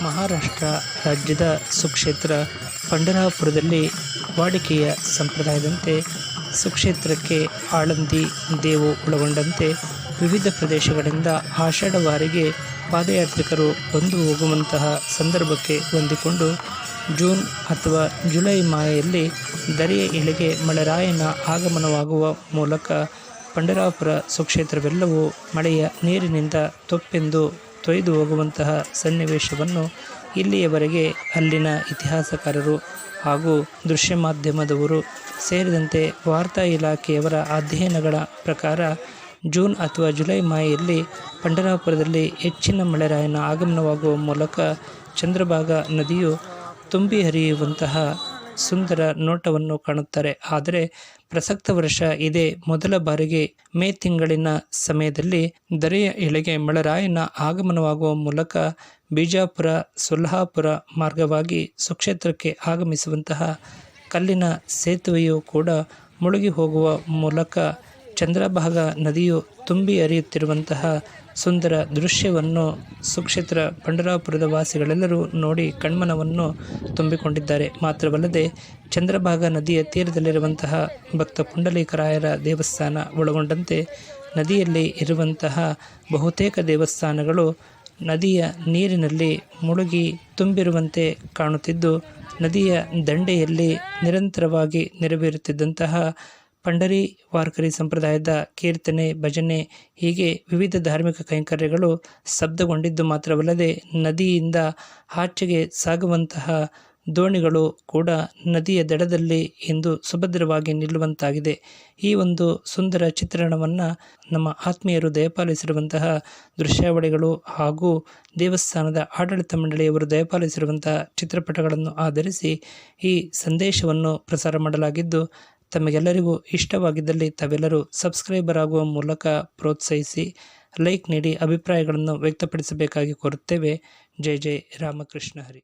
ಮಹಾರಾಷ್ಟ್ರ ರಾಜ್ಯದ ಸುಕ್ಷೇತ್ರ ಪಂಢರಾಪುರದಲ್ಲಿ ವಾಡಿಕೆಯ ಸಂಪ್ರದಾಯದಂತೆ ಸುಕ್ಷೇತ್ರಕ್ಕೆ ಆಳಂದಿ, ದೇವು ಒಳಗೊಂಡಂತೆ ವಿವಿಧ ಪ್ರದೇಶಗಳಿಂದ ಆಷಾಢವಾರಿಗೆ ಪಾದಯಾತ್ರಿಕರು ಬಂದು ಹೋಗುವಂತಹ ಸಂದರ್ಭಕ್ಕೆ ಹೊಂದಿಕೊಂಡು ಜೂನ್ ಅಥವಾ ಜುಲೈ ಮಾಹೆಯಲ್ಲಿ ದರಿಯ ಇಳೆಗೆ ಮಳೆರಾಯನ ಆಗಮನವಾಗುವ ಮೂಲಕ ಪಂಢರಾಪುರ ಸುಕ್ಷೇತ್ರವೆಲ್ಲವೂ ಮಳೆಯ ನೀರಿನಿಂದ ತೊಪ್ಪೆಂದು ತೊಯ್ದು ಹೋಗುವಂತಹ ಸನ್ನಿವೇಶವನ್ನು ಇಲ್ಲಿಯವರೆಗೆ ಅಲ್ಲಿನ ಇತಿಹಾಸಕಾರರು ಹಾಗೂ ದೃಶ್ಯ ಮಾಧ್ಯಮದವರು ಸೇರಿದಂತೆ ವಾರ್ತಾ ಇಲಾಖೆಯವರ ಅಧ್ಯಯನಗಳ ಪ್ರಕಾರ ಜೂನ್ ಅಥವಾ ಜುಲೈ ಮಾಹೆಯಲ್ಲಿ ಪಂಢರಾಪುರದಲ್ಲಿ ಹೆಚ್ಚಿನ ಮಳೆರಾಯನ ಆಗಮನವಾಗುವ ಮೂಲಕ ಚಂದ್ರಭಾಗಾ ನದಿಯು ತುಂಬಿ ಹರಿಯುವಂತಹ ಸುಂದರ ನೋಟವನ್ನು ಕಾಣುತ್ತಾರೆ. ಆದರೆ ಪ್ರಸಕ್ತ ವರ್ಷ ಇದೇ ಮೊದಲ ಬಾರಿಗೆ ಮೇ ತಿಂಗಳಿನ ಸಮಯದಲ್ಲಿ ದರೆಯ ಇಳೆಗೆ ಮಳೆರಾಯನ ಆಗಮನವಾಗುವ ಮೂಲಕ ಬಿಜಾಪುರ ಸೊಲ್ಹಾಪುರ ಮಾರ್ಗವಾಗಿ ಸುಕ್ಷೇತ್ರಕ್ಕೆ ಆಗಮಿಸುವಂತಹ ಕಲ್ಲಿನ ಸೇತುವೆಯು ಕೂಡ ಮುಳುಗಿ ಹೋಗುವ ಮೂಲಕ ಚಂದ್ರಭಾಗಾ ನದಿಯು ತುಂಬಿ ಹರಿಯುತ್ತಿರುವಂತಹ ಸುಂದರ ದೃಶ್ಯವನ್ನು ಸುಕ್ಷೇತ್ರ ಪಂಢರಾಪುರದ ವಾಸಿಗಳೆಲ್ಲರೂ ನೋಡಿ ಕಣ್ಮನವನ್ನು ತುಂಬಿಕೊಂಡಿದ್ದಾರೆ. ಮಾತ್ರವಲ್ಲದೆ ಚಂದ್ರಭಾಗಾ ನದಿಯ ತೀರದಲ್ಲಿರುವಂತಹ ಭಕ್ತ ಪುಂಡಲೀಕರಾಯರ ದೇವಸ್ಥಾನ ಒಳಗೊಂಡಂತೆ ನದಿಯಲ್ಲಿ ಇರುವಂತಹ ಬಹುತೇಕ ದೇವಸ್ಥಾನಗಳು ನದಿಯ ನೀರಿನಲ್ಲಿ ಮುಳುಗಿ ತುಂಬಿರುವಂತೆ ಕಾಣುತ್ತಿದ್ದು, ನದಿಯ ದಂಡೆಯಲ್ಲಿ ನಿರಂತರವಾಗಿ ನೆರವೇರುತ್ತಿದ್ದಂತಹ ಪಂಢರಿ ವಾರ್ಕರಿ ಸಂಪ್ರದಾಯದ ಕೀರ್ತನೆ, ಭಜನೆ ಹೀಗೆ ವಿವಿಧ ಧಾರ್ಮಿಕ ಕೈಂಕರ್ಯಗಳು ಸ್ತಬ್ಧಗೊಂಡಿದ್ದು ಮಾತ್ರವಲ್ಲದೆ ನದಿಯಿಂದ ಆಚೆಗೆ ಸಾಗುವಂತಹ ದೋಣಿಗಳು ಕೂಡ ನದಿಯ ದಡದಲ್ಲಿ ಎಂದು ಸುಭದ್ರವಾಗಿ ನಿಲ್ಲುವಂತಾಗಿದೆ. ಈ ಒಂದು ಸುಂದರ ಚಿತ್ರಣವನ್ನು ನಮ್ಮ ಆತ್ಮೀಯರು ದಯಪಾಲಿಸಿರುವಂತಹ ದೃಶ್ಯಾವಳಿಗಳು ಹಾಗೂ ದೇವಸ್ಥಾನದ ಆಡಳಿತ ಮಂಡಳಿಯವರು ದಯಪಾಲಿಸಿರುವಂತಹ ಚಿತ್ರಪಟಗಳನ್ನು ಆಧರಿಸಿ ಈ ಸಂದೇಶವನ್ನು ಪ್ರಸಾರ ಮಾಡಲಾಗಿದ್ದು, ತಮಗೆಲ್ಲರಿಗೂ ಇಷ್ಟವಾಗಿದ್ದಲ್ಲಿ ತಾವೆಲ್ಲರೂ ಸಬ್ಸ್ಕ್ರೈಬರ್ ಆಗುವ ಮೂಲಕ ಪ್ರೋತ್ಸಾಹಿಸಿ, ಲೈಕ್ ನೀಡಿ ಅಭಿಪ್ರಾಯಗಳನ್ನು ವ್ಯಕ್ತಪಡಿಸಬೇಕಾಗಿ ಕೋರುತ್ತೇವೆ. ಜೈ ಜೈ ರಾಮಕೃಷ್ಣ ಹರಿ.